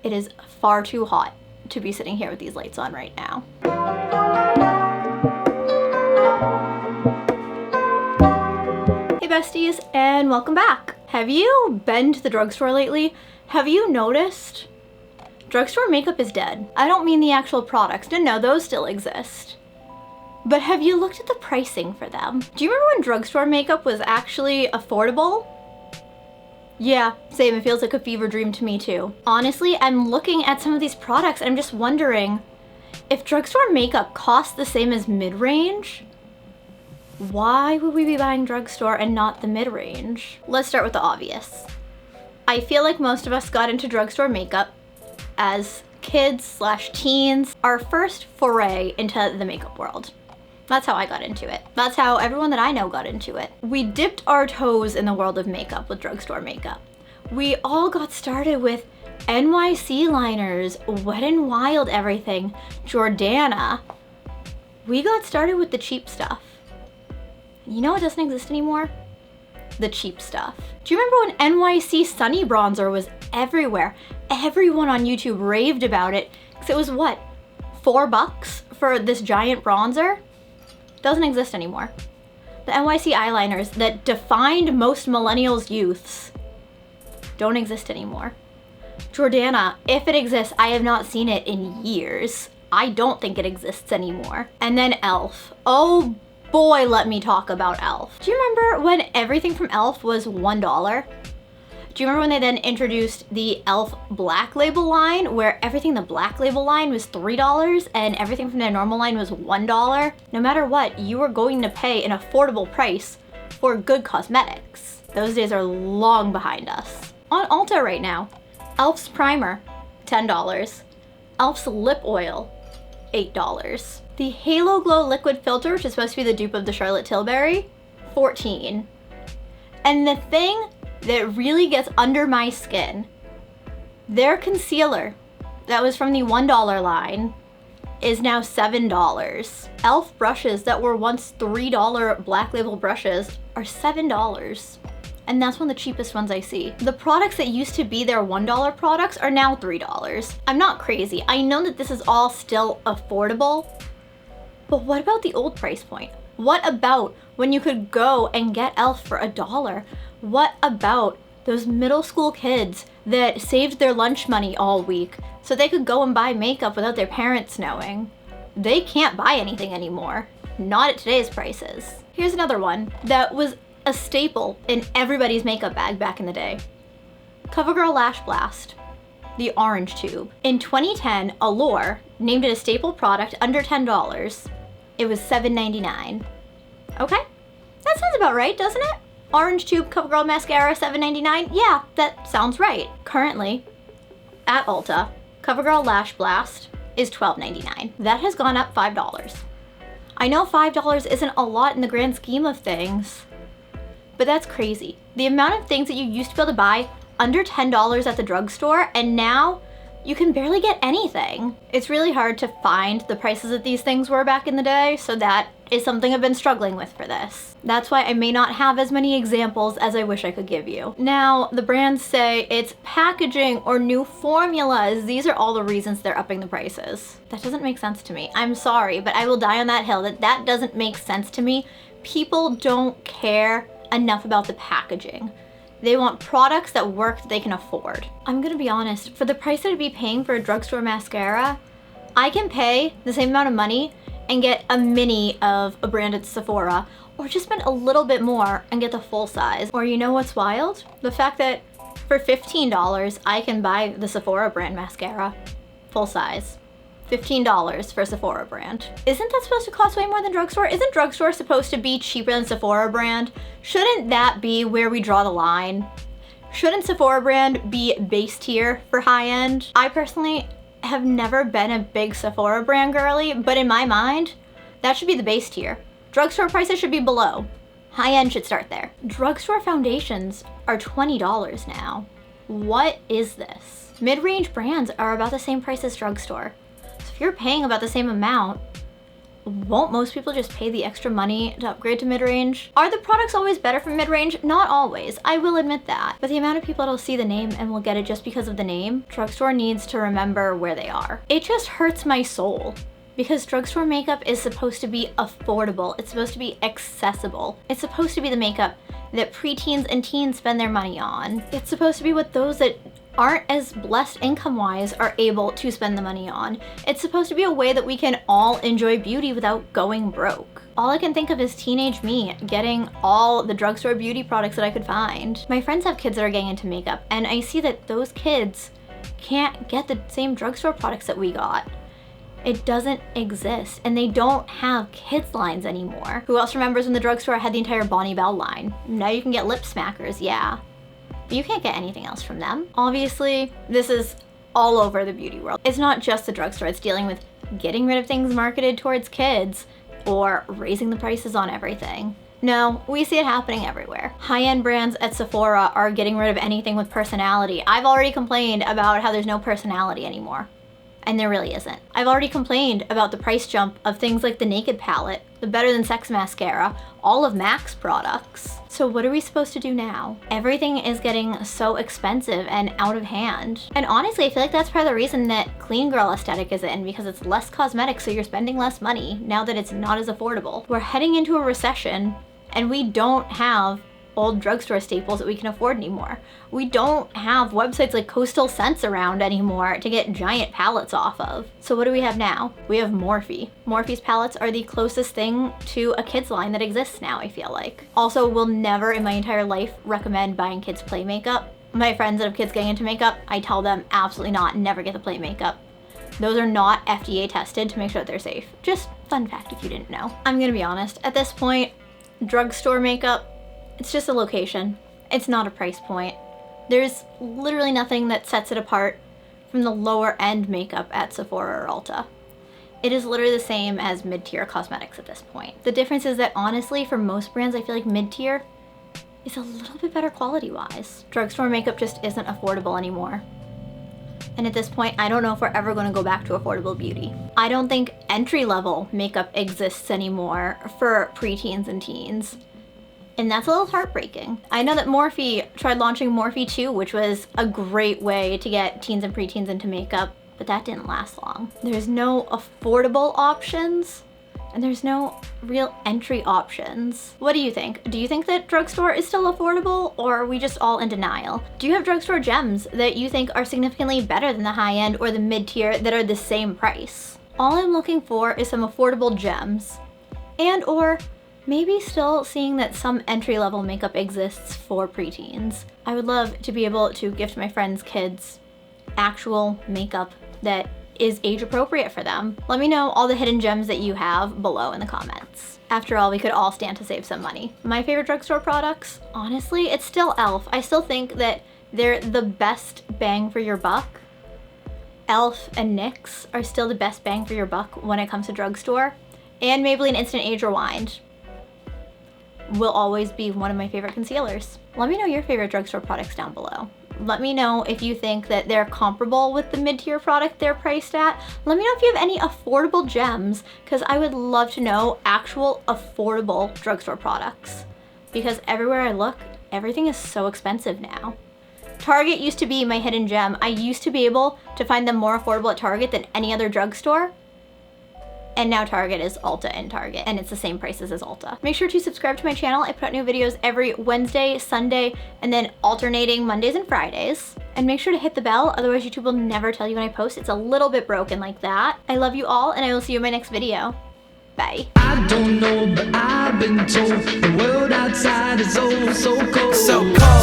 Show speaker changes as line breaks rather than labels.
It is far too hot to be sitting here with these lights on right now. Hey besties, and welcome back. Have you been to the drugstore lately? Have you noticed? Drugstore makeup is dead. I don't mean the actual products. No, those still exist. But have you looked at the pricing for them? Do you remember when drugstore makeup was actually affordable? Yeah, same. It feels like a fever dream to me too. Honestly, I'm looking at some of these products and I'm just wondering, if drugstore makeup costs the same as mid-range, why would we be buying drugstore and not the mid-range? Let's start with the obvious. I feel like most of us got into drugstore makeup as kids/teens, our first foray into the makeup world. That's how I got into it. That's how everyone that I know got into it. We dipped our toes in the world of makeup with drugstore makeup. We all got started with NYC liners, Wet n Wild everything, Jordana. We got started with the cheap stuff. You know what doesn't exist anymore? The cheap stuff. Do you remember when NYC Sunny Bronzer was everywhere? Everyone on YouTube raved about it, because it was what, $4 for this giant bronzer? Doesn't exist anymore. The NYC eyeliners that defined most millennials' youths don't exist anymore. Jordana, if it exists, I have not seen it in years. I don't think it exists anymore. And then e.l.f. Oh boy, let me talk about e.l.f. Do you remember when everything from e.l.f. was $1? Do you remember when they then introduced the e.l.f. Black Label line, where everything in the Black Label line was $3 and everything from their normal line was $1? No matter what, you were going to pay an affordable price for good cosmetics. Those days are long behind us. On Ulta right now, e.l.f.'s primer, $10. e.l.f.'s lip oil, $8. The Halo Glow liquid filter, which is supposed to be the dupe of the Charlotte Tilbury, $14. And the thing that really gets under my skin, their concealer that was from the $1 line is now $7. e.l.f. brushes that were once $3 Black Label brushes are $7. And that's one of the cheapest ones I see. The products that used to be their $1 products are now $3. I'm not crazy. I know that this is all still affordable, but what about the old price point? What about when you could go and get e.l.f. for $1? What about those middle school kids that saved their lunch money all week so they could go and buy makeup without their parents knowing? They can't buy anything anymore. Not at today's prices. Here's another one that was a staple in everybody's makeup bag back in the day. CoverGirl Lash Blast, the orange tube. In 2010, Allure named it a staple product under $10. It was $7.99. Okay, that sounds about right, doesn't it? Orange tube CoverGirl mascara, $7.99? Yeah, that sounds right. Currently, at Ulta, CoverGirl Lash Blast is $12.99. That has gone up $5. I know $5 isn't a lot in the grand scheme of things, but that's crazy. The amount of things that you used to be able to buy under $10 at the drugstore, and now you can barely get anything. It's really hard to find the prices that these things were back in the day, so that is something I've been struggling with for this. That's why I may not have as many examples as I wish I could give you. Now, the brands say it's packaging or new formulas. These are all the reasons they're upping the prices. That doesn't make sense to me. I'm sorry, but I will die on that hill that doesn't make sense to me. People don't care enough about the packaging. They want products that work that they can afford. I'm gonna be honest, for the price that I'd be paying for a drugstore mascara, I can pay the same amount of money and get a mini of a brand at Sephora, or just spend a little bit more and get the full size. Or you know what's wild? The fact that for $15, I can buy the Sephora brand mascara, full size. $15 for a Sephora brand. Isn't that supposed to cost way more than drugstore? Isn't drugstore supposed to be cheaper than Sephora brand? Shouldn't that be where we draw the line? Shouldn't Sephora brand be base tier for high end? I personally have never been a big Sephora brand girly, but in my mind, that should be the base tier. Drugstore prices should be below. High end should start there. Drugstore foundations are $20 now. What is this? Mid-range brands are about the same price as drugstore. So if you're paying about the same amount, won't most people just pay the extra money to upgrade to mid-range? Are the products always better from mid-range? Not always, I will admit that. But the amount of people that'll see the name and will get it just because of the name, Drugstore needs to remember where they are. It just hurts my soul. Because drugstore makeup is supposed to be affordable. It's supposed to be accessible. It's supposed to be the makeup that preteens and teens spend their money on. It's supposed to be what those that aren't as blessed income-wise are able to spend the money on. It's supposed to be a way that we can all enjoy beauty without going broke. All I can think of is teenage me getting all the drugstore beauty products that I could find. My friends have kids that are getting into makeup, and I see that those kids can't get the same drugstore products that we got. It doesn't exist, and they don't have kids lines anymore. Who else remembers when the drugstore had the entire Bonnie Bell line? Now you can get lip smackers, yeah. But you can't get anything else from them. Obviously, this is all over the beauty world. It's not just the drugstore, it's dealing with getting rid of things marketed towards kids or raising the prices on everything. No, we see it happening everywhere. High-end brands at Sephora are getting rid of anything with personality. I've already complained about how there's no personality anymore. And there really isn't. I've already complained about the price jump of things like the Naked palette, the Better Than Sex mascara, all of MAC's products. So what are we supposed to do now? Everything is getting so expensive and out of hand. And honestly, I feel like that's part of the reason that clean girl aesthetic is in, because it's less cosmetic, so you're spending less money now that it's not as affordable. We're heading into a recession and we don't have old drugstore staples that we can afford anymore. We don't have websites like Coastal Scents around anymore to get giant palettes off of. So what do we have now? We have Morphe. Morphe's palettes are the closest thing to a kids line that exists now, I feel like. Also, will never in my entire life recommend buying kids play makeup. My friends that have kids getting into makeup, I tell them absolutely not, never get the play makeup. Those are not FDA tested to make sure that they're safe. Just fun fact if you didn't know. I'm gonna be honest, at this point, drugstore makeup, it's just a location. It's not a price point. There's literally nothing that sets it apart from the lower end makeup at Sephora or Ulta. It is literally the same as mid-tier cosmetics at this point. The difference is that honestly, for most brands, I feel like mid-tier is a little bit better quality-wise. Drugstore makeup just isn't affordable anymore. And at this point, I don't know if we're ever going to go back to affordable beauty. I don't think entry-level makeup exists anymore for preteens and teens. And that's a little heartbreaking. I know that Morphe tried launching Morphe 2, which was a great way to get teens and preteens into makeup, but that didn't last long. There's no affordable options, and there's no real entry options. What do you think? Do you think that drugstore is still affordable, or are we just all in denial? Do you have drugstore gems that you think are significantly better than the high-end or the mid-tier that are the same price? All I'm looking for is some affordable gems, and or maybe still seeing that some entry-level makeup exists for preteens. I would love to be able to gift my friends' kids actual makeup that is age appropriate for them. Let me know all the hidden gems that you have below in the comments. After all, we could all stand to save some money. My favorite drugstore products, honestly, it's still e.l.f. I still think that they're the best bang for your buck. e.l.f. and NYX are still the best bang for your buck when it comes to drugstore. And Maybelline Instant Age Rewind will always be one of my favorite concealers. Let me know your favorite drugstore products down below. Let me know if you think that they're comparable with the mid-tier product they're priced at. Let me know if you have any affordable gems, because I would love to know actual affordable drugstore products. Because everywhere I look, everything is so expensive now. Target used to be my hidden gem. I used to be able to find them more affordable at Target than any other drugstore. And now Target is Ulta and Target, and it's the same prices as Ulta. Make sure to subscribe to my channel. I put out new videos every Wednesday, Sunday, and then alternating Mondays and Fridays. And make sure to hit the bell, otherwise YouTube will never tell you when I post. It's a little bit broken like that. I love you all, and I will see you in my next video. Bye.
I don't know, but I've been told the world outside is oh so cold. So cold.